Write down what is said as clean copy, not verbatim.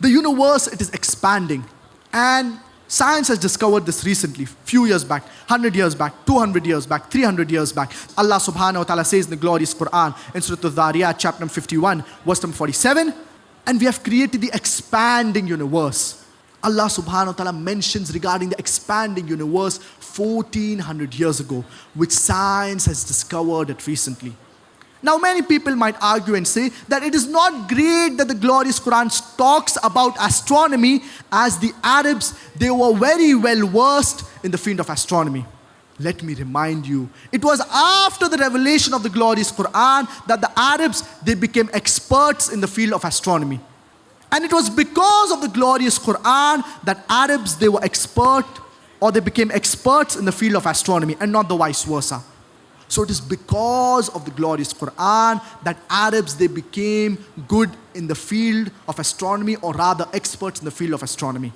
The universe, it is expanding. And science has discovered this recently, few years back, 100 years back, 200 years back, 300 years back. Allah subhanahu wa ta'ala says in the glorious Quran, in Surah Al-Dhariyat, chapter number 51, verse number 47, and we have created the expanding universe. Allah subhanahu wa ta'ala mentions regarding the expanding universe 1400 years ago, which science has discovered it recently. Now many people might argue and say that it is not great that the glorious Quran talks about astronomy, as the Arabs, they were very well versed in the field of astronomy. Let me remind you, it was after the revelation of the glorious Quran that the Arabs, they became experts in the field of astronomy. And it was because of the glorious Quran that Arabs, they were expert, or they became experts in the field of astronomy, and not the vice versa. So it is because of the glorious Quran that Arabs, they became good in the field of astronomy, or rather experts in the field of astronomy.